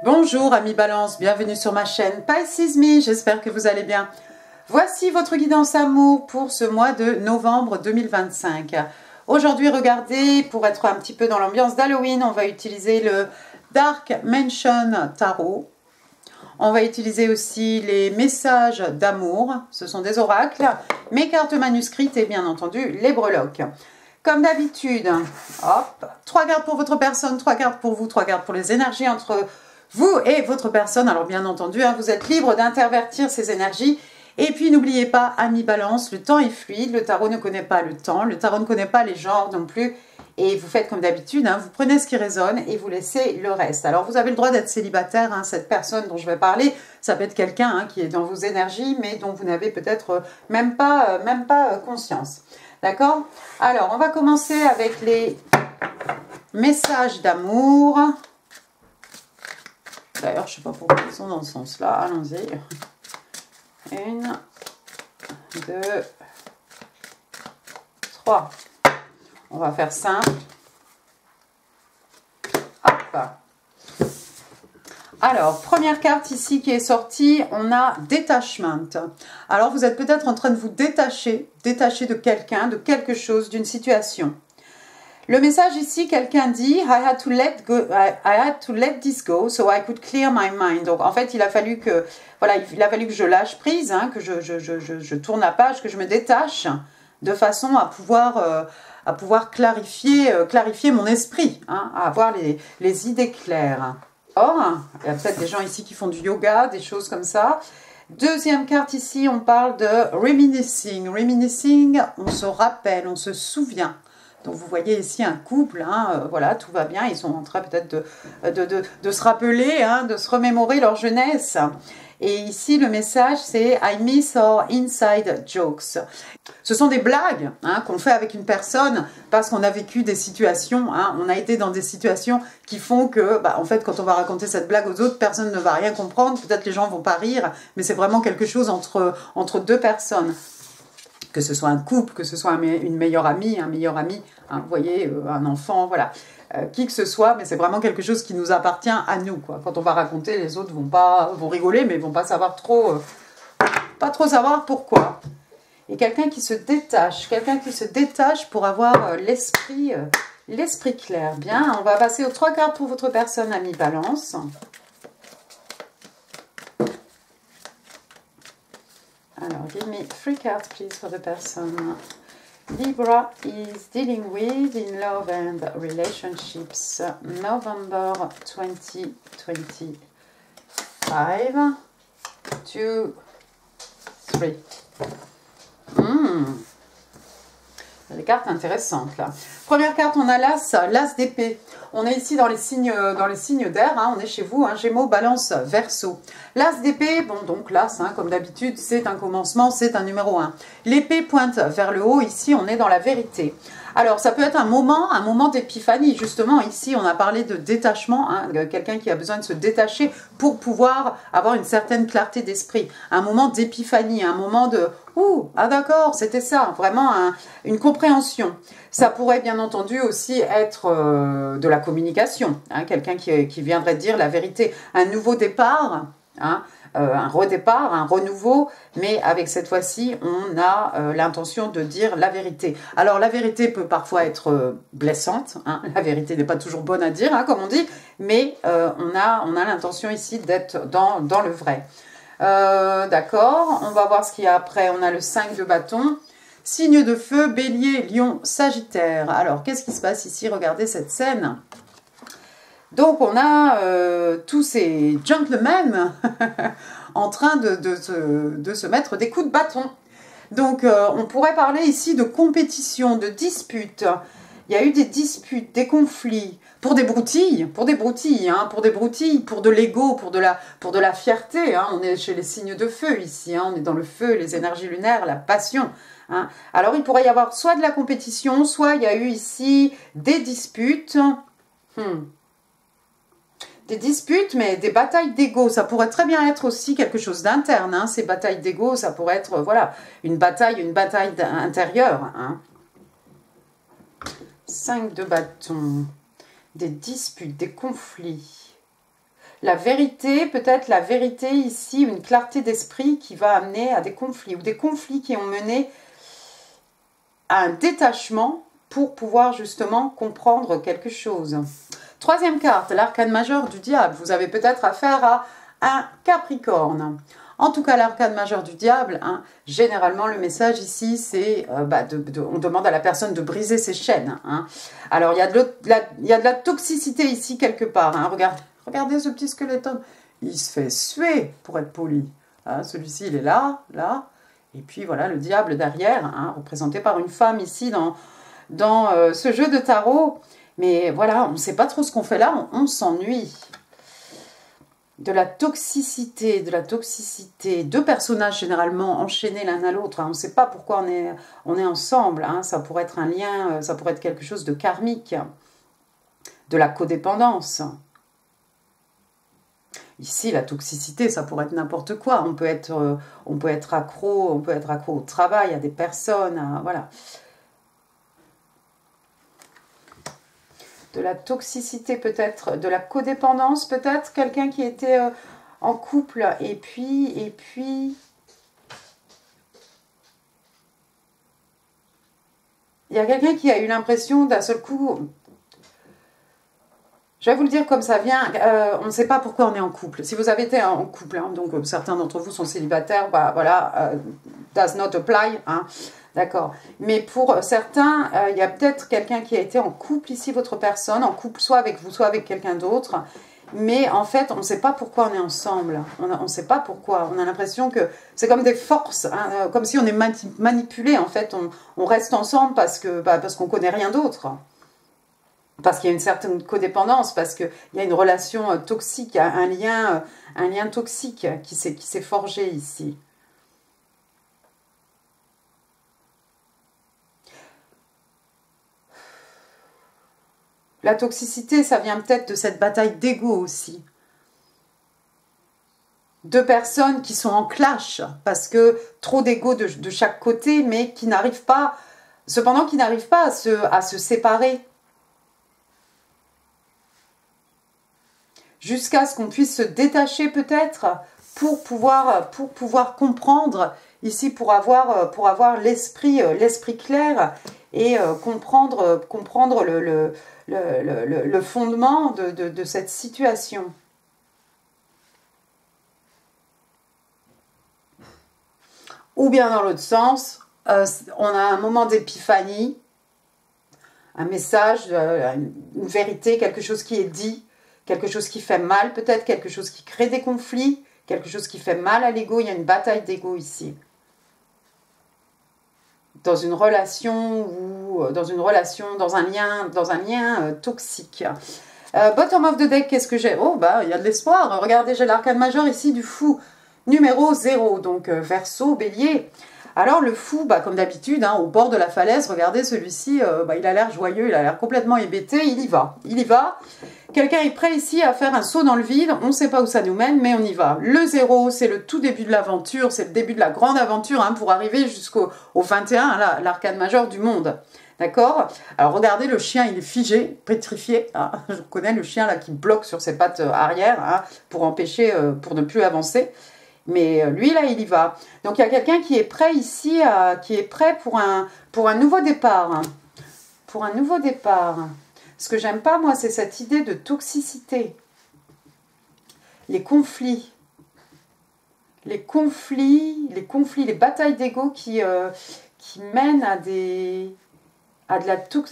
Bonjour amis Balance, bienvenue sur ma chaîne Pisces Me, j'espère que vous allez bien. Voici votre guidance amour pour ce mois de novembre 2025. Aujourd'hui, regardez, pour être un petit peu dans l'ambiance d'Halloween, on va utiliser le Dark Mansion Tarot. On va utiliser aussi les messages d'amour, ce sont des oracles, mes cartes manuscrites et bien entendu les breloques. Comme d'habitude, hop, 3 cartes pour votre personne, 3 cartes pour vous, 3 cartes pour les énergies entre vous et votre personne. Alors bien entendu, vous êtes libre d'intervertir ces énergies. Et puis n'oubliez pas, amis Balance, le temps est fluide, le tarot ne connaît pas le temps, le tarot ne connaît pas les genres non plus. Et vous faites comme d'habitude, vous prenez ce qui résonne et vous laissez le reste. Alors vous avez le droit d'être célibataire, cette personne dont je vais parler, ça peut être quelqu'un qui est dans vos énergies, mais dont vous n'avez peut-être même pas conscience. D'accord? Alors on va commencer avec les messages d'amour. D'ailleurs, je ne sais pas pourquoi ils sont dans ce sens-là. Allons-y. 1, 2, 3. On va faire simple. Hop. Alors, première carte ici qui est sortie, on a détachement. Alors, vous êtes peut-être en train de vous détacher de quelqu'un, de quelque chose, d'une situation. Le message ici, quelqu'un dit I had to let this go so I could clear my mind. Donc en fait, il a fallu que je lâche prise, que je tourne la page, que je me détache de façon à pouvoir clarifier mon esprit, à avoir les idées claires. Or, il y a peut-être des gens ici qui font du yoga, des choses comme ça. Deuxième carte ici, on parle de reminiscing. Reminiscing, on se rappelle, on se souvient. Donc vous voyez ici un couple, voilà, tout va bien, ils sont en train peut-être de se rappeler, de se remémorer leur jeunesse. Et ici le message c'est I miss our inside jokes. Ce sont des blagues qu'on fait avec une personne parce qu'on a vécu des situations, on a été dans des situations qui font que, en fait, quand on va raconter cette blague aux autres, personne ne va rien comprendre, peut-être les gens vont pas rire, mais c'est vraiment quelque chose entre deux personnes. Que ce soit un couple, que ce soit une meilleure amie, un meilleur ami, vous voyez, un enfant, voilà. Qui que ce soit, mais c'est vraiment quelque chose qui nous appartient à nous, quoi. Quand on va raconter, les autres vont rigoler, mais ils vont pas savoir pas trop savoir pourquoi. Et quelqu'un qui se détache pour avoir l'esprit clair. Bien, on va passer aux 3 cartes pour votre personne, ami Balance. Alors, give me 3 cards, please, for the person Libra is dealing with in love and relationships, November 2025. 2, 3. Des cartes intéressantes là. Première carte, on a l'as d'épée. On est ici dans les signes d'air, on est chez vous, Gémeaux, Balance, Verseau. L'as d'épée, bon donc l'as, comme d'habitude, c'est un commencement, c'est un numéro 1. L'épée pointe vers le haut, ici on est dans la vérité. Alors ça peut être un moment d'épiphanie, justement, ici on a parlé de détachement, quelqu'un qui a besoin de se détacher pour pouvoir avoir une certaine clarté d'esprit. Un moment d'épiphanie, un moment de « Ouh, ah d'accord, c'était ça », vraiment une compréhension. Ça pourrait bien entendu aussi être de la communication, quelqu'un qui viendrait dire la vérité, un nouveau départ, un redépart, un renouveau, mais avec cette fois-ci, on a l'intention de dire la vérité. Alors, la vérité peut parfois être blessante, la vérité n'est pas toujours bonne à dire, comme on dit, mais on a l'intention ici d'être dans le vrai. D'accord, on va voir ce qu'il y a après. On a le 5 de bâton, signe de feu, bélier, lion, sagittaire. Alors, qu'est-ce qui se passe ici? Regardez cette scène. Donc, on a tous ces gentlemen en train de se mettre des coups de bâton. Donc, on pourrait parler ici de compétition, de dispute. Il y a eu des disputes, des conflits, pour des broutilles, pour de l'ego, pour de la fierté. On est chez les signes de feu ici, on est dans le feu, les énergies lunaires, la passion. Alors, il pourrait y avoir soit de la compétition, soit il y a eu ici des disputes. Des disputes, mais des batailles d'ego, ça pourrait très bien être aussi quelque chose d'interne. Ces batailles d'ego, ça pourrait être, voilà, une bataille intérieure. 5 de bâton, des disputes, des conflits. la vérité, peut-être la vérité ici, une clarté d'esprit qui va amener à des conflits, ou des conflits qui ont mené à un détachement pour pouvoir justement comprendre quelque chose. Troisième carte, l'arcane majeur du diable. Vous avez peut-être affaire à un Capricorne. En tout cas, l'arcane majeur du diable, hein, généralement, le message ici, c'est on demande à la personne de briser ses chaînes. Hein. Alors, il y a de la toxicité ici quelque part. Hein. Regardez ce petit squeletton. Il se fait suer, pour être poli. Hein, celui-ci, il est là, là. Et puis, voilà, le diable derrière, hein, représenté par une femme ici dans ce jeu de tarot. Mais voilà, on ne sait pas trop ce qu'on fait là, on s'ennuie. De la toxicité, deux personnages généralement enchaînés l'un à l'autre, hein. On ne sait pas pourquoi on est ensemble, hein. Ça pourrait être un lien, ça pourrait être quelque chose de karmique, de la codépendance. Ici, la toxicité, ça pourrait être n'importe quoi, on peut être accro au travail, à des personnes, voilà. De la toxicité peut-être, de la codépendance peut-être, quelqu'un qui était en couple et puis il y a quelqu'un qui a eu l'impression d'un seul coup, je vais vous le dire comme ça vient, on ne sait pas pourquoi on est en couple. Si vous avez été en couple, hein, donc certains d'entre vous sont célibataires, bah voilà, does not apply, hein. D'accord. Mais pour certains, il y a peut-être quelqu'un qui a été en couple ici, votre personne, en couple soit avec vous, soit avec quelqu'un d'autre. Mais en fait, on ne sait pas pourquoi on est ensemble. On ne sait pas pourquoi. On a l'impression que c'est comme des forces, hein, comme si on est manipulé. En fait, on reste ensemble parce qu'on ne connaît rien d'autre. Parce qu'il y a une certaine codépendance, parce qu'il y a une relation toxique, un lien toxique qui s'est forgé ici. La toxicité, ça vient peut-être de cette bataille d'ego aussi. Deux personnes qui sont en clash, parce que trop d'ego de chaque côté, mais qui n'arrivent pas, cependant qui n'arrivent pas à se séparer. Jusqu'à ce qu'on puisse se détacher peut-être pour pouvoir comprendre, ici pour avoir l'esprit clair et comprendre le fondement de cette situation. Ou bien dans l'autre sens, on a un moment d'épiphanie, un message, une vérité, quelque chose qui est dit, quelque chose qui fait mal peut-être, quelque chose qui crée des conflits, quelque chose qui fait mal à l'ego. Il y a une bataille d'ego ici. Dans une relation ou dans un lien toxique. Bottom of the deck, qu'est-ce que j'ai? Oh, bah, il y a de l'espoir. Regardez, j'ai l'arcane majeur ici du fou. Numéro 0, donc Verseau, Bélier. Alors le fou, bah, comme d'habitude, hein, au bord de la falaise, regardez celui-ci, il a l'air joyeux, il a l'air complètement hébété, il y va. Quelqu'un est prêt ici à faire un saut dans le vide, on ne sait pas où ça nous mène, mais on y va. Le 0, c'est le tout début de l'aventure, c'est le début de la grande aventure, hein, pour arriver jusqu'au 21, hein, l'arcane majeur du monde. D'accord? Alors regardez, le chien, il est figé, pétrifié. Hein. Je connais le chien là qui bloque sur ses pattes arrière, hein, pour empêcher, pour ne plus avancer. Mais lui, là, il y va. Donc, il y a quelqu'un qui est prêt ici, qui est prêt pour un nouveau départ. Hein. Pour un nouveau départ. Ce que j'aime pas, moi, c'est cette idée de toxicité. Les conflits, les batailles d'ego qui mènent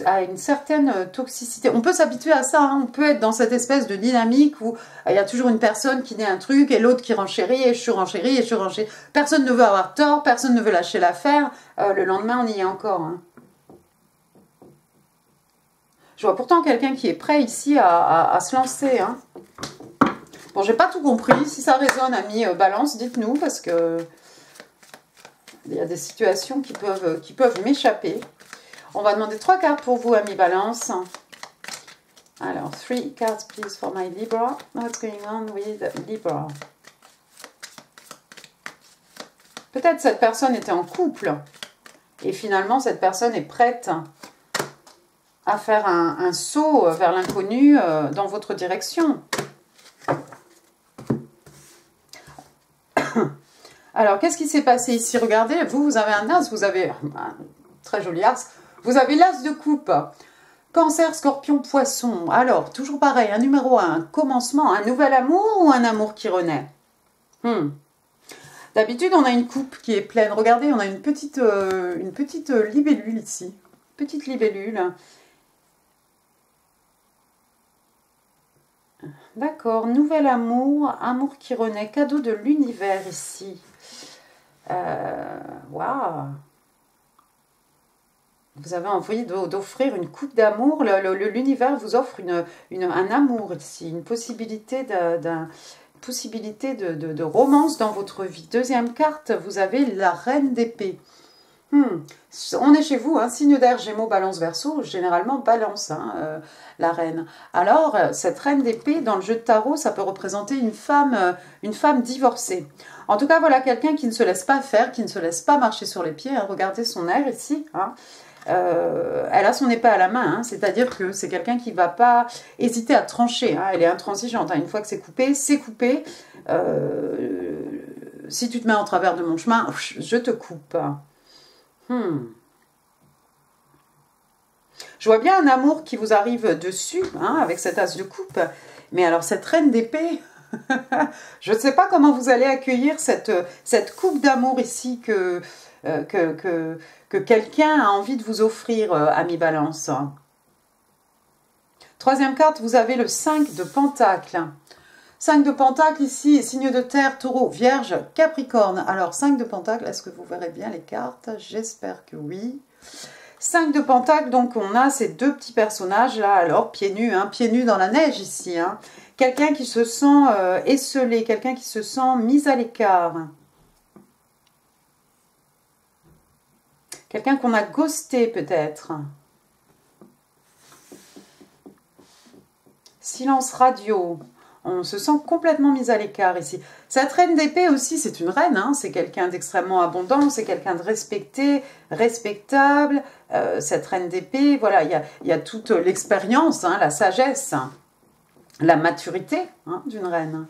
à une certaine toxicité. On peut s'habituer à ça, hein. On peut être dans cette espèce de dynamique où il y a toujours une personne qui dit un truc et l'autre qui renchérit et je surenchéris et je surenchéris. Personne ne veut avoir tort, personne ne veut lâcher l'affaire. Le lendemain, on y est encore. Hein. Je vois pourtant quelqu'un qui est prêt ici à se lancer. Hein. Bon, j'ai pas tout compris. Si ça résonne, amis Balance, dites-nous parce que il y a des situations qui peuvent m'échapper. On va demander 3 cartes pour vous, amis Balance. Alors, 3 cards, please, for my Libra. What's going on with Libra? Peut-être cette personne était en couple. Et finalement, cette personne est prête à faire un saut vers l'inconnu dans votre direction. Alors, qu'est-ce qui s'est passé ici? Regardez, vous avez un as, vous avez un très joli as. Vous avez l'as de coupe. Cancer, scorpion, poisson. Alors, toujours pareil, un numéro 1, un commencement, un nouvel amour ou un amour qui renaît? D'habitude, on a une coupe qui est pleine. Regardez, on a une petite libellule ici. Petite libellule. D'accord, nouvel amour, amour qui renaît, cadeau de l'univers ici. Waouh! Vous avez envie d'offrir une coupe d'amour. L'univers vous offre un amour ici, une possibilité de romance dans votre vie. Deuxième carte, vous avez la reine d'épée. On est chez vous, hein, signe d'air, Gémeaux, Balance, Verseau, généralement Balance, hein, la reine. Alors, cette reine d'épée, dans le jeu de tarot, ça peut représenter une femme divorcée. En tout cas, voilà quelqu'un qui ne se laisse pas faire, qui ne se laisse pas marcher sur les pieds. Hein. Regardez son air ici. Hein. Elle a son épée à la main, hein, c'est-à-dire que c'est quelqu'un qui ne va pas hésiter à trancher. Hein. Elle est intransigeante. Hein. Une fois que c'est coupé, c'est coupé. Si tu te mets en travers de mon chemin, je te coupe. Je vois bien un amour qui vous arrive dessus, hein, avec cet as de coupe. Mais alors, cette reine d'épée, je ne sais pas comment vous allez accueillir cette coupe d'amour ici que quelqu'un a envie de vous offrir, ami Balance. Troisième carte, vous avez le 5 de Pentacles. 5 de Pentacles ici, signe de terre, taureau, vierge, capricorne. Alors, 5 de Pentacles, est-ce que vous verrez bien les cartes? J'espère que oui. 5 de Pentacles, donc on a ces deux petits personnages là, alors pieds nus, hein, pieds nus dans la neige ici. Hein. Quelqu'un qui se sent esselé, quelqu'un qui se sent mis à l'écart. Quelqu'un qu'on a ghosté peut-être. Silence radio. On se sent complètement mis à l'écart ici. Cette reine d'épée aussi, c'est une reine. Hein, c'est quelqu'un d'extrêmement abondant, c'est quelqu'un de respecté, respectable. Cette reine d'épée, voilà, il y a toute l'expérience, hein, la sagesse, hein, la maturité hein, d'une reine.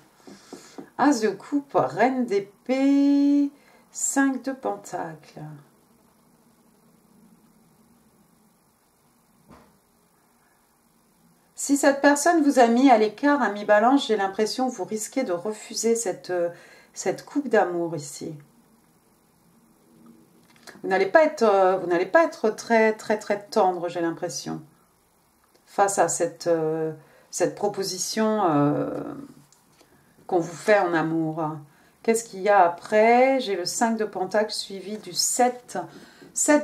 As de coupe, reine d'épée, 5 de pentacles. Si cette personne vous a mis à l'écart, ami Balance, j'ai l'impression que vous risquez de refuser cette coupe d'amour ici. Vous n'allez pas être très, très, très tendre, j'ai l'impression, face à cette proposition qu'on vous fait en amour. Qu'est-ce qu'il y a après? J'ai le 5 de Pentacles suivi du 7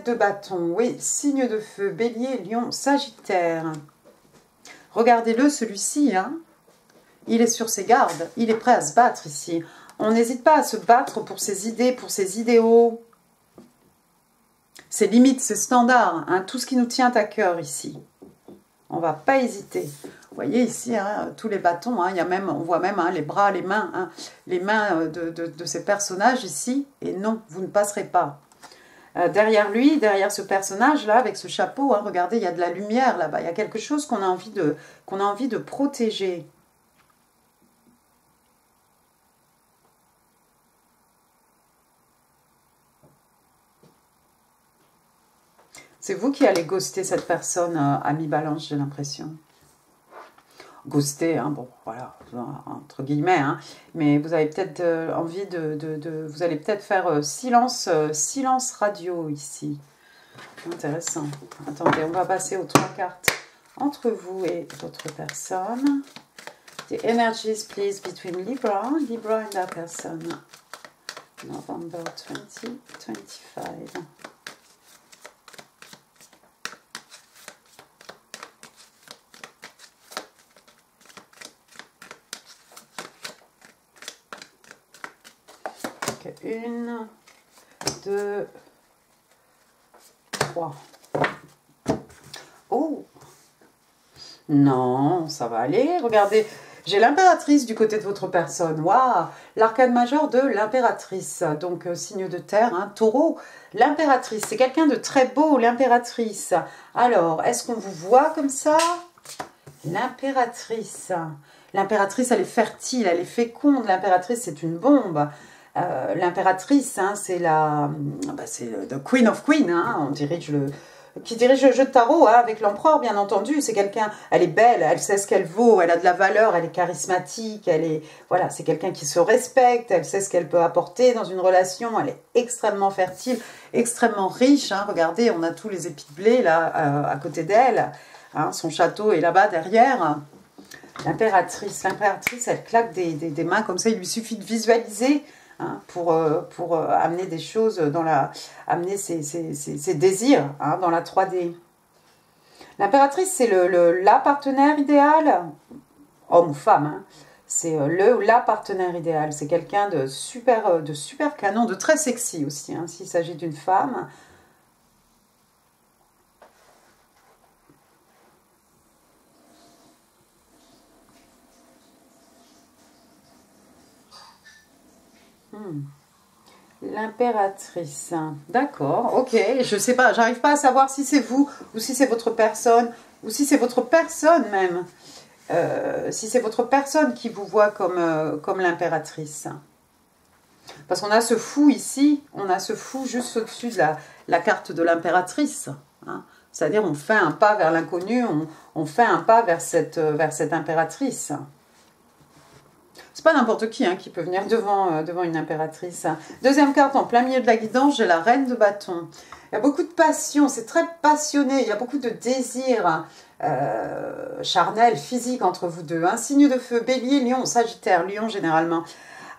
de bâton. Oui, signe de feu, bélier, lion, sagittaire. Regardez-le, celui-ci, hein. Il est sur ses gardes, il est prêt à se battre ici. On n'hésite pas à se battre pour ses idées, pour ses idéaux. Ses limites, ses standards, hein, tout ce qui nous tient à cœur ici. On ne va pas hésiter. Vous voyez ici, hein, tous les bâtons, hein, on voit même hein, les bras, les mains de ces personnages ici. Et non, vous ne passerez pas. Derrière lui, derrière ce personnage-là, avec ce chapeau, hein, regardez, il y a de la lumière là-bas. Il y a quelque chose qu'on a envie de protéger. C'est vous qui allez ghoster cette personne, ami Balance, j'ai l'impression. Ghoster, hein, bon, voilà, entre guillemets, hein, mais vous avez peut-être envie vous allez peut-être faire silence radio ici. Intéressant. Attendez, on va passer aux 3 cartes entre vous et votre personne. The energies, please, between Libra and that person. November 2025. Une, 2, 3. Oh! Non, ça va aller. Regardez, j'ai l'impératrice du côté de votre personne. Waouh! L'arcane majeur de l'impératrice. Donc, signe de terre, hein, taureau. L'impératrice, c'est quelqu'un de très beau, l'impératrice. Alors, est-ce qu'on vous voit comme ça? L'impératrice. L'impératrice, elle est fertile, elle est féconde. L'impératrice, c'est une bombe. L'impératrice, hein, c'est c'est the Queen of Queen, hein, qui dirige le jeu de tarot, hein, avec l'empereur, bien entendu. C'est quelqu'un, elle est belle, elle sait ce qu'elle vaut, elle a de la valeur, elle est charismatique, voilà, c'est quelqu'un qui se respecte, elle sait ce qu'elle peut apporter dans une relation, elle est extrêmement fertile, extrêmement riche, hein. Regardez, on a tous les épis de blé, là, à côté d'elle, hein, son château est là-bas, derrière. L'impératrice, elle claque des mains comme ça, il lui suffit de visualiser, hein, pour amener des choses amener ses désirs, hein, dans la 3D. L'impératrice, c'est la partenaire idéal, homme ou femme, hein, c'est la partenaire idéal, c'est quelqu'un de super canon, de très sexy aussi, hein, s'il s'agit d'une femme. L'impératrice, d'accord, ok, je sais pas, j'arrive pas à savoir si c'est vous, ou si c'est votre personne, ou si c'est votre personne même, si c'est votre personne qui vous voit comme l'impératrice. Parce qu'on a ce fou ici, on a ce fou juste au-dessus de la carte de l'impératrice, hein. C'est-à-dire on fait un pas vers l'inconnu, on fait un pas vers cette impératrice. C'est pas n'importe qui, hein, qui peut venir devant une impératrice. Deuxième carte, en plein milieu de la guidance, j'ai la reine de bâton. Il y a beaucoup de passion, c'est très passionné, il y a beaucoup de désir charnel, physique entre vous deux. Un signe de feu, bélier, lion, sagittaire, lion généralement.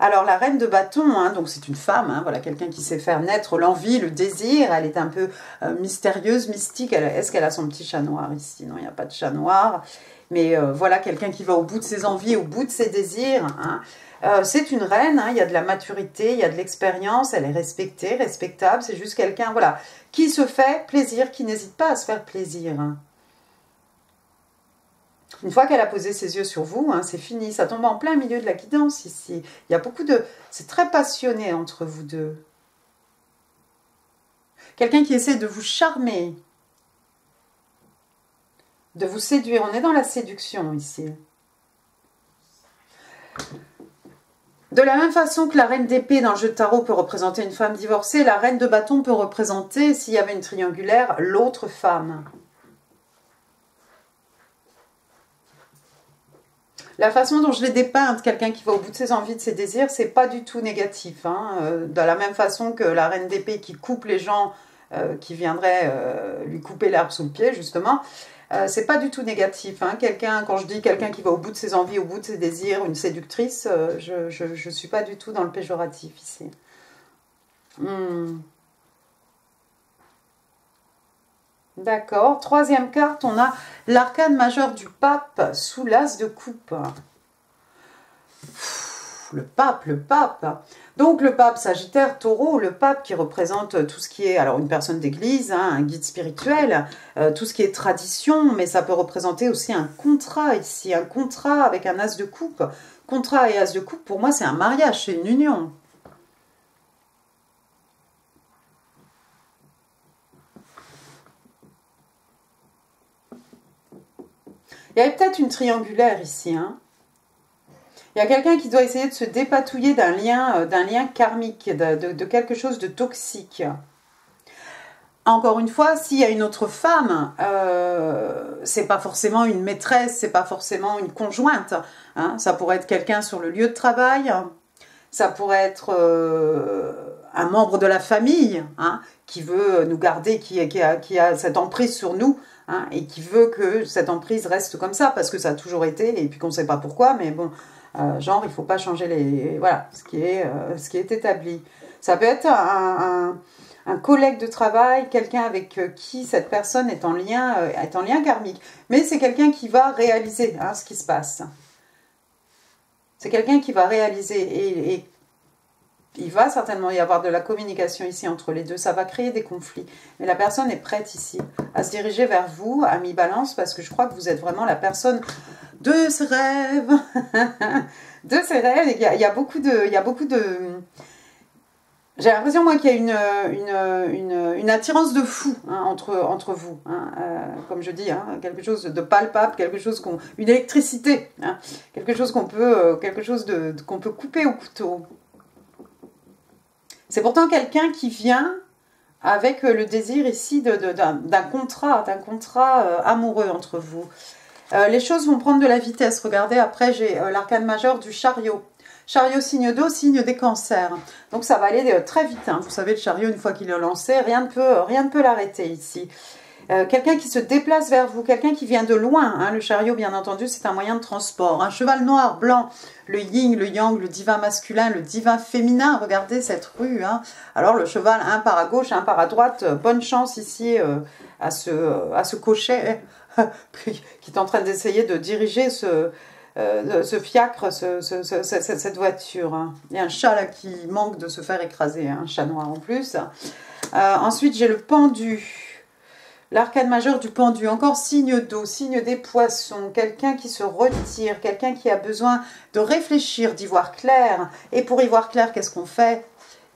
Alors la reine de bâton, hein, donc c'est une femme, hein, voilà, quelqu'un qui sait faire naître l'envie, le désir. Elle est un peu mystérieuse, mystique. Est-ce qu'elle a son petit chat noir ici? Non, il n'y a pas de chat noir. Mais voilà, quelqu'un qui va au bout de ses envies, au bout de ses désirs, hein. C'est une reine, hein, il y a de la maturité, il y a de l'expérience, elle est respectée, respectable. C'est juste quelqu'un, voilà, qui se fait plaisir, qui n'hésite pas à se faire plaisir, hein. Une fois qu'elle a posé ses yeux sur vous, hein, c'est fini. Ça tombe en plein milieu de la guidance ici. Il y a beaucoup de... C'est très passionné entre vous deux. Quelqu'un qui essaie de vous charmer, de vous séduire. On est dans la séduction ici. De la même façon que la reine d'épée dans le jeu de tarot peut représenter une femme divorcée, la reine de bâton peut représenter, s'il y avait une triangulaire, l'autre femme. La façon dont je l'ai dépeinte, quelqu'un qui va au bout de ses envies, de ses désirs, c'est pas du tout négatif, hein. De la même façon que la reine d'épée qui coupe les gens qui viendraient lui couper l'herbe sous le pied, justement, c'est pas du tout négatif, hein. Quand je dis quelqu'un qui va au bout de ses envies, au bout de ses désirs, une séductrice, je suis pas du tout dans le péjoratif ici. D'accord. Troisième carte, on a l'arcane majeur du pape sous l'as de coupe. Le pape. Donc le pape Sagittaire, Taureau, le pape qui représente tout ce qui est, alors une personne d'église, hein, un guide spirituel, tout ce qui est tradition, mais ça peut représenter aussi un contrat ici, un contrat avec un as de coupe. Contrat et as de coupe, pour moi, c'est un mariage, c'est une union. Il y a peut-être une triangulaire ici, hein. Il y a quelqu'un qui doit essayer de se dépatouiller d'un lien karmique, de quelque chose de toxique. Encore une fois, s'il y a une autre femme, c'est pas forcément une maîtresse, c'est pas forcément une conjointe, hein. Ça pourrait être quelqu'un sur le lieu de travail, ça pourrait être un membre de la famille, hein, qui veut nous garder, qui a cette emprise sur nous, hein, et qui veut que cette emprise reste comme ça, parce que ça a toujours été, et puis qu'on ne sait pas pourquoi, mais bon, genre, il ne faut pas changer voilà, ce qui est établi. Ça peut être un collègue de travail, quelqu'un avec qui cette personne est en lien karmique, mais c'est quelqu'un qui va réaliser, hein, ce qui se passe. C'est quelqu'un qui va réaliser, et il va certainement y avoir de la communication ici entre les deux. Ça va créer des conflits. Mais la personne est prête ici à se diriger vers vous, à mi-balance, parce que je crois que vous êtes vraiment la personne de ses rêves. De ses rêves. Il y a beaucoup de... J'ai l'impression, moi, qu'il y a une attirance de fou, hein, entre vous. Hein, comme je dis, hein, quelque chose de palpable, une électricité, hein, quelque chose qu'on peut couper au couteau. C'est pourtant quelqu'un qui vient avec le désir ici d'un contrat amoureux entre vous. Les choses vont prendre de la vitesse. Regardez, après, j'ai l'arcane majeur du chariot. Chariot, signe d'eau, signe des cancers. Donc, ça va aller très vite. Hein. Vous savez, le chariot, une fois qu'il est lancé, rien ne peut l'arrêter ici. Quelqu'un qui se déplace vers vous, quelqu'un qui vient de loin. Hein. Le chariot, bien entendu, c'est un moyen de transport. Un cheval noir, blanc, le yin, le yang, le divin masculin, le divin féminin. Regardez cette rue. Hein. Alors, le cheval, un part à gauche, un part à droite. Bonne chance ici à ce cocher qui est en train d'essayer de diriger ce fiacre, cette voiture. Hein. Il y a un chat là qui manque de se faire écraser, hein, un chat noir en plus. Ensuite, j'ai le pendu. L'arcane majeur du pendu, encore signe d'eau, signe des poissons, quelqu'un qui se retire, quelqu'un qui a besoin de réfléchir, d'y voir clair. Et pour y voir clair, qu'est-ce qu'on fait?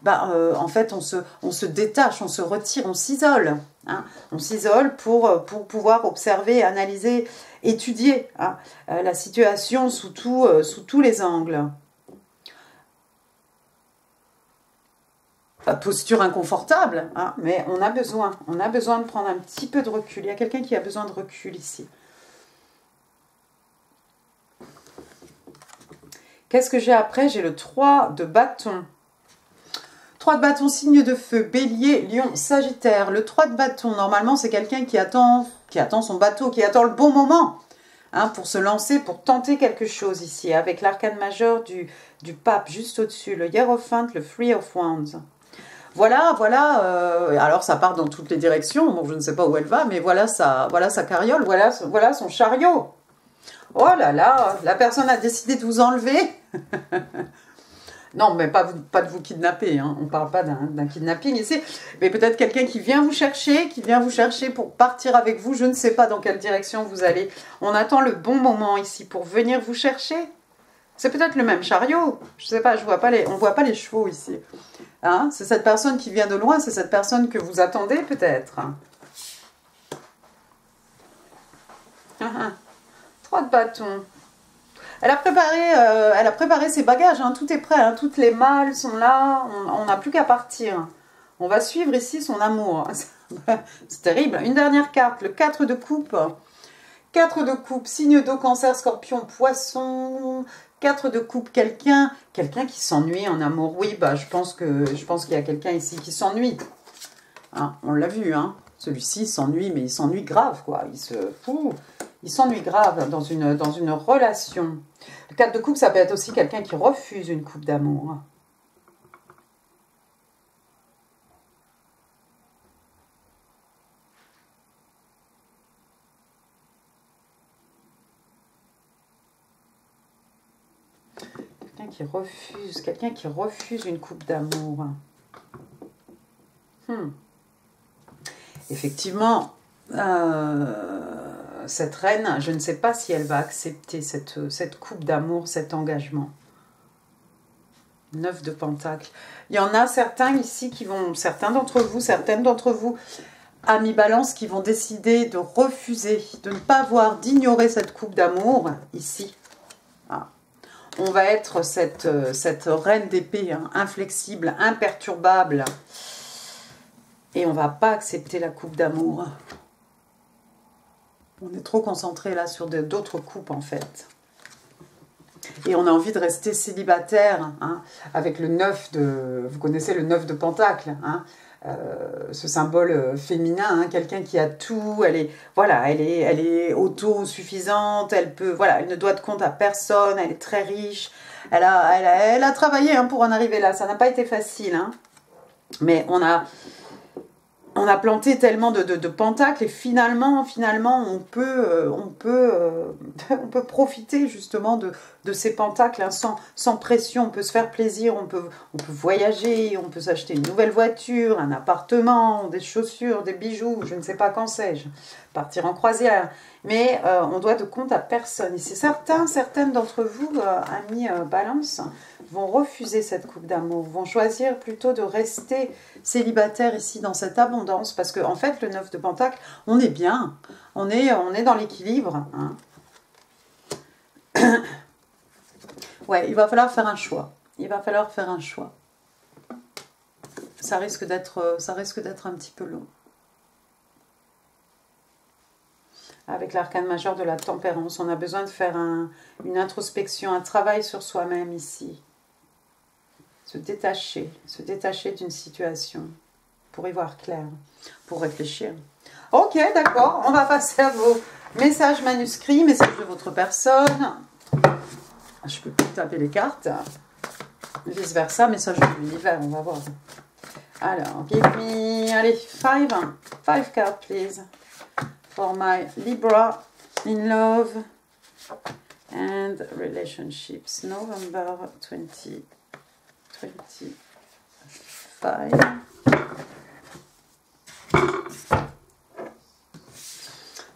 En fait, on se détache, on se retire, on s'isole. Hein. On s'isole pour pouvoir observer, analyser, étudier hein, la situation sous tous les angles. Posture inconfortable, hein, mais on a besoin de prendre un petit peu de recul. Il y a quelqu'un qui a besoin de recul ici. Qu'est-ce que j'ai après? J'ai le 3 de bâton. 3 de bâton, signe de feu, bélier, lion, sagittaire. Le 3 de bâton, normalement, c'est quelqu'un qui attend son bateau, qui attend le bon moment hein, pour se lancer, pour tenter quelque chose ici, avec l'arcane majeur du pape juste au-dessus, le hiérophante, le Three of Wands. Voilà, alors ça part dans toutes les directions, bon, je ne sais pas où elle va, mais voilà sa carriole, voilà son chariot. Oh là là, la personne a décidé de vous enlever. Non, mais pas de vous kidnapper, hein. On ne parle pas d'un kidnapping ici, mais peut-être quelqu'un qui vient vous chercher, pour partir avec vous, je ne sais pas dans quelle direction vous allez. On attend le bon moment ici pour venir vous chercher. C'est peut-être le même chariot, je ne sais pas, on ne voit pas les chevaux ici. Hein, c'est cette personne qui vient de loin, c'est cette personne que vous attendez peut-être. 3 de bâton. Elle a préparé ses bagages, hein, tout est prêt, hein, toutes les malles sont là, on n'a plus qu'à partir. On va suivre ici son amour. C'est terrible. Une dernière carte, le 4 de coupe. 4 de coupe, signe d'eau, cancer, scorpion, poisson. 4 de coupe, quelqu'un qui s'ennuie en amour. Oui, je pense qu'il y a quelqu'un ici qui s'ennuie. Hein, on l'a vu, hein. Celui-ci s'ennuie, mais il s'ennuie grave, quoi. Il s'ennuie grave dans une relation. Le 4 de coupe, ça peut être aussi quelqu'un qui refuse une coupe d'amour. Quelqu'un qui refuse une coupe d'amour. Effectivement, cette reine, je ne sais pas si elle va accepter cette coupe d'amour, cet engagement. 9 de pentacles. Il y en a certains ici certaines d'entre vous, amis balance, qui vont décider de refuser, de ne pas voir, d'ignorer cette coupe d'amour ici. Ah. On va être cette reine d'épée, hein, inflexible, imperturbable. Et on ne va pas accepter la coupe d'amour. On est trop concentré là sur d'autres coupes en fait. Et on a envie de rester célibataire, hein, avec le 9 de... Vous connaissez le 9 de Pentacle, hein, ce symbole féminin, hein, quelqu'un qui a tout, elle est autosuffisante, elle ne doit de compte à personne, elle est très riche, elle a travaillé hein, pour en arriver là, ça n'a pas été facile, hein, mais on a planté tellement de pentacles et finalement on peut profiter justement de ces pentacles hein, sans pression, on peut se faire plaisir, on peut voyager, on peut s'acheter une nouvelle voiture, un appartement, des chaussures, des bijoux, je ne sais pas quand sais-je, partir en croisière, mais on doit de compte à personne. Et c'est certaines d'entre vous, amis balance, vont refuser cette coupe d'amour, vont choisir plutôt de rester célibataire ici dans cette abondance, parce qu'en fait le 9 de Pentacle, on est bien, on est dans l'équilibre. Hein. Ouais, il va falloir faire un choix. Il va falloir faire un choix. ça risque d'être un petit peu long. Avec l'arcane majeur de la tempérance, on a besoin de faire une introspection, un travail sur soi-même ici. Se détacher d'une situation pour y voir clair, pour réfléchir. Ok, d'accord, on va passer à vos messages manuscrits, messages de votre personne. Je peux plus taper les cartes. Vice versa, message de l'univers, on va voir. Alors, give me, allez, five cards, please. For my Libra in love and relationships, November 2025.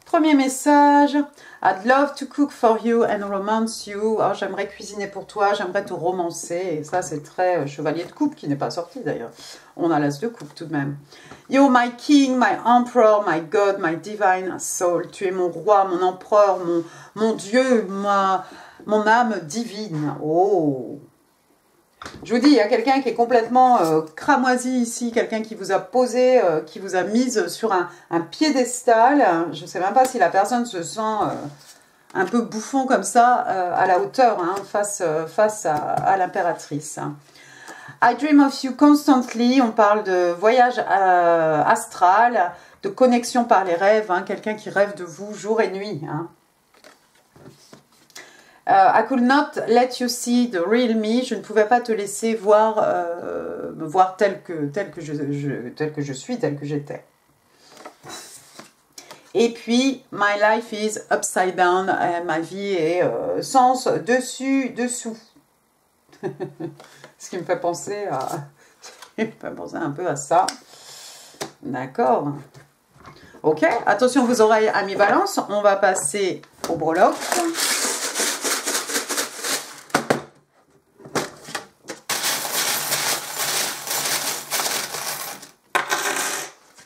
Premier message. I'd love to cook for you and romance you. Oh, j'aimerais cuisiner pour toi, j'aimerais te romancer. Et ça, c'est très chevalier de coupe qui n'est pas sorti d'ailleurs. On a l'as de coupe tout de même. You're my king, my emperor, my god, my divine soul. Tu es mon roi, mon empereur, mon Dieu, mon âme divine. Oh! Je vous dis, il y a quelqu'un qui est complètement cramoisi ici, quelqu'un qui vous a posé, qui vous a mise sur un piédestal. Je ne sais même pas si la personne se sent un peu bouffon comme ça, à la hauteur, hein, face à l'impératrice. I dream of you constantly. On parle de voyage astral, de connexion par les rêves, hein, quelqu'un qui rêve de vous jour et nuit. Hein. I could not let you see the real me. Je ne pouvais pas te laisser voir, me voir tel que je suis, tel que j'étais. Et puis, my life is upside down. Ma vie est sens dessus, dessous. Ce qui me fait penser un peu à ça. D'accord. Ok, attention vos oreilles, amis Balance. On va passer au breloque.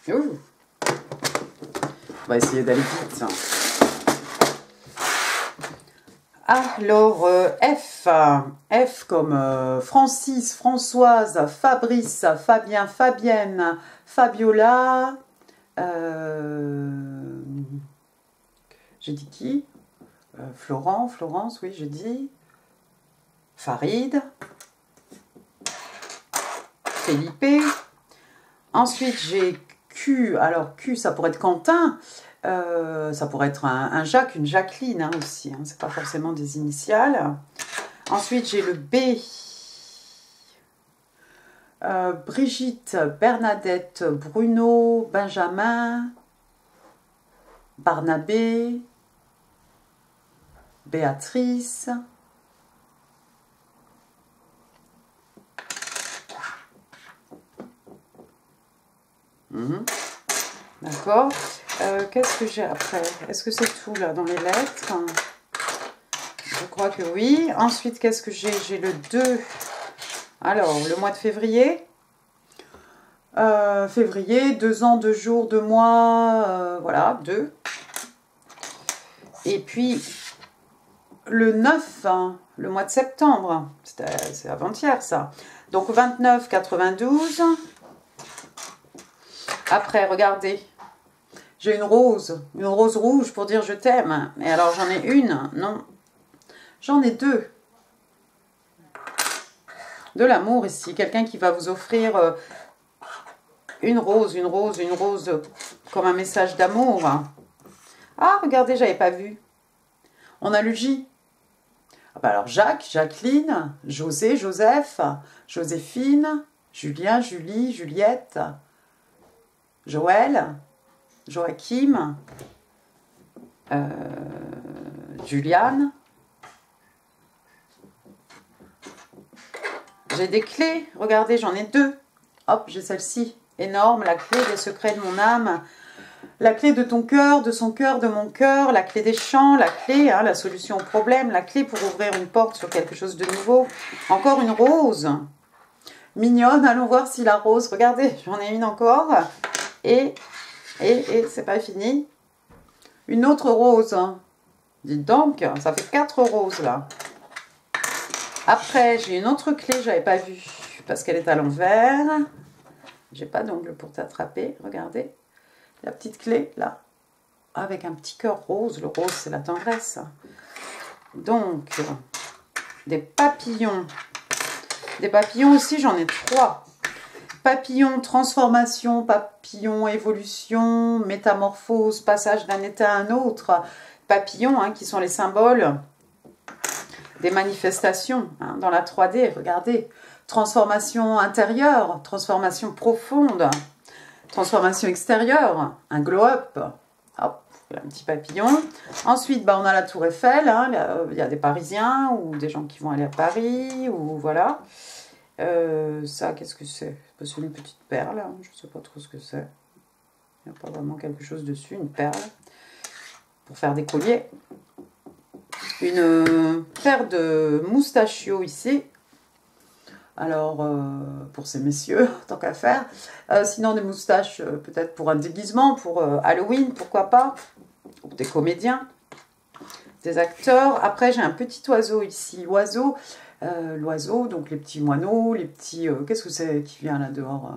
Ouh. On va essayer d'aller vite. Alors, F. F comme Francis, Françoise, Fabrice, Fabien, Fabienne, Fabiola. J'ai dit qui? Florent, Florence, oui, j'ai dit. Farid. Felipe. Ensuite, j'ai Q. Alors, Q, ça pourrait être Quentin. Ça pourrait être un Jacques, une Jacqueline hein, aussi. Hein, c'est pas forcément des initiales. Ensuite, j'ai le B. Brigitte, Bernadette, Bruno, Benjamin, Barnabé, Béatrice. D'accord. Qu'est-ce que j'ai après? Est-ce que c'est tout là dans les lettres? Je crois que oui. Ensuite, qu'est-ce que j'ai? J'ai le 2. Alors, le mois de février. Février, 2 ans, 2 jours, 2 mois. Voilà, 2. Et puis, le 9, hein, le mois de septembre. C'est avant-hier ça. Donc, 29, 92. Après, regardez. J'ai une rose rouge pour dire je t'aime. Et alors, j'en ai une? Non. J'en ai 2. De l'amour ici. Quelqu'un qui va vous offrir une rose comme un message d'amour. Ah, regardez, j'avais pas vu. On a le J. Ah bah alors, Jacques, Jacqueline, José, Joseph, Joséphine, Julien, Julie, Juliette, Joël, Joachim, Juliane. J'ai des clés, regardez, j'en ai 2. Hop, j'ai celle-ci, énorme, la clé des secrets de mon âme, la clé de ton cœur, de son cœur, de mon cœur, la clé des champs, la clé, hein, la solution au problème, la clé pour ouvrir une porte sur quelque chose de nouveau. Encore une rose, mignonne, allons voir si la rose, regardez, j'en ai une encore, et c'est pas fini. Une autre rose, dites donc, ça fait 4 roses là. Après, j'ai une autre clé, j'avais pas vue, parce qu'elle est à l'envers. J'ai pas d'ongle pour t'attraper. Regardez. La petite clé, là. Avec un petit cœur rose. Le rose, c'est la tendresse. Donc, des papillons. Des papillons aussi, j'en ai 3. Papillon, transformation, papillon, évolution, métamorphose, passage d'un état à un autre. Papillons, hein, qui sont les symboles des manifestations, hein, dans la 3D, regardez. Transformation intérieure, transformation profonde, transformation extérieure, un glow-up. Hop, un petit papillon. Ensuite, bah, on a la Tour Eiffel, hein, il y a des Parisiens ou des gens qui vont aller à Paris, ou voilà. Ça, qu'est-ce que c'est? C'est une petite perle, hein, je ne sais pas trop ce que c'est. Il n'y a pas vraiment quelque chose dessus, une perle. Pour faire des colliers. Une paire de moustachios ici. Alors, pour ces messieurs, tant qu'à faire. Sinon, des moustaches, peut-être pour un déguisement, pour Halloween, pourquoi pas. Ou des comédiens, des acteurs. Après, j'ai un petit oiseau ici. L'oiseau, donc les petits moineaux, les petits... qu'est-ce que c'est qui vient là dehors?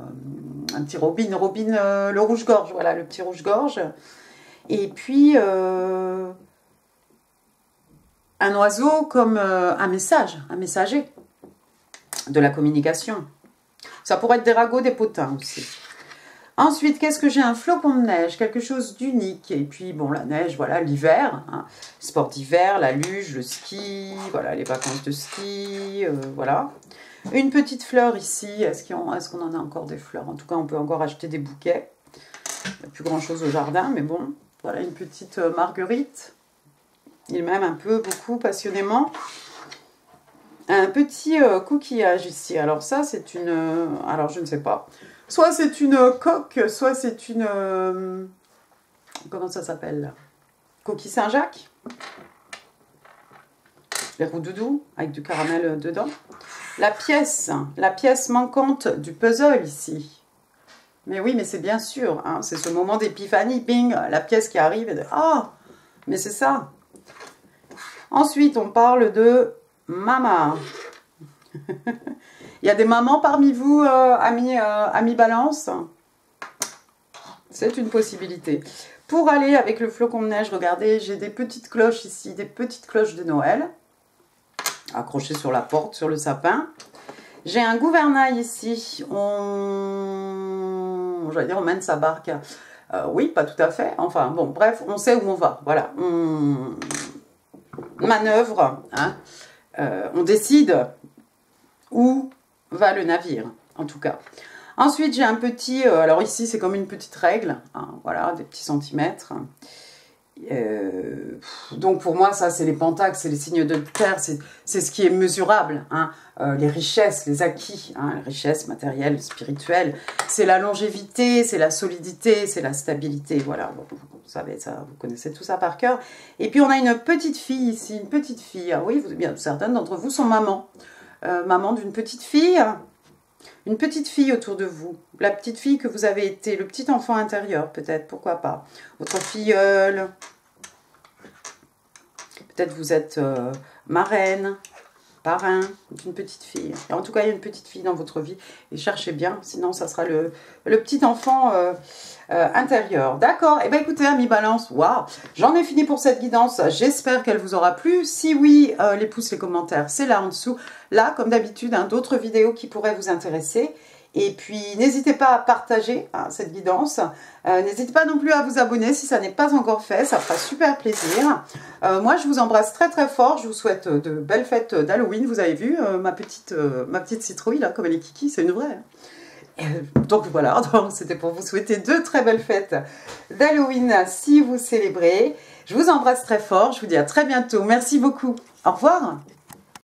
Un petit robin, le rouge-gorge, voilà, le petit rouge-gorge. Et puis, un oiseau comme un messager de la communication. Ça pourrait être des ragots, des potins aussi. Ensuite, qu'est-ce que j'ai? Un flocon de neige, quelque chose d'unique. Et puis, bon, la neige, voilà, l'hiver, hein, sport d'hiver, la luge, le ski, voilà, les vacances de ski, voilà. Une petite fleur ici. Est-ce qu'on en a encore des fleurs? En tout cas, on peut encore acheter des bouquets. Il n'y a plus grand-chose au jardin, mais bon, voilà, une petite marguerite. Il m'aime un peu, beaucoup, passionnément. Un petit coquillage ici. Alors ça, c'est une... alors, je ne sais pas. Soit c'est une coque, soit c'est une... comment ça s'appelle? Coquille Saint-Jacques. Les roux-doudous, avec du caramel dedans. La pièce manquante du puzzle ici. Mais oui, mais c'est bien sûr, hein, c'est ce moment d'épiphanie, bing, la pièce qui arrive et de... ah, mais c'est ça. Ensuite, on parle de maman. Il y a des mamans parmi vous, amis Balance? C'est une possibilité. Pour aller avec le flocon de neige, regardez, j'ai des petites cloches ici, des petites cloches de Noël, accrochées sur la porte, sur le sapin. J'ai un gouvernail ici, j'allais dire on mène sa barque. Oui, pas tout à fait, enfin bon, bref, on sait où on va, voilà. On manœuvre, hein. On décide où va le navire, en tout cas. Ensuite, j'ai un petit... alors ici, c'est comme une petite règle. Hein, voilà, des petits centimètres. Donc, pour moi, ça, c'est les pentacles, c'est les signes de terre. C'est ce qui est mesurable. Hein, les richesses, les acquis. Hein, les richesses matérielles, spirituelles. C'est la longévité, c'est la solidité, c'est la stabilité. Voilà, bon, vous savez ça, vous connaissez tout ça par cœur. Et puis, on a une petite fille ici, une petite fille. Ah oui, bien certaines d'entre vous sont mamans. Maman d'une petite fille, une petite fille autour de vous, la petite fille que vous avez été, le petit enfant intérieur peut-être, pourquoi pas, votre filleule, peut-être vous êtes marraine, parrain d'une petite fille. Et en tout cas, il y a une petite fille dans votre vie et cherchez bien, sinon ça sera le petit enfant intérieur. D'accord. Et bien écoutez, amis Balance, waouh, j'en ai fini pour cette guidance. J'espère qu'elle vous aura plu. Si oui, les pouces, les commentaires, c'est là en dessous. Là, comme d'habitude, hein, d'autres vidéos qui pourraient vous intéresser. Et puis, n'hésitez pas à partager hein, cette guidance. N'hésitez pas non plus à vous abonner si ça n'est pas encore fait. Ça fera super plaisir. Moi, je vous embrasse très très fort. Je vous souhaite de belles fêtes d'Halloween. Vous avez vu ma petite citrouille, là, comme elle est kiki. C'est une vraie. Donc voilà, c'était pour vous souhaiter de très belles fêtes d'Halloween si vous célébrez. Je vous embrasse très fort. Je vous dis à très bientôt. Merci beaucoup. Au revoir.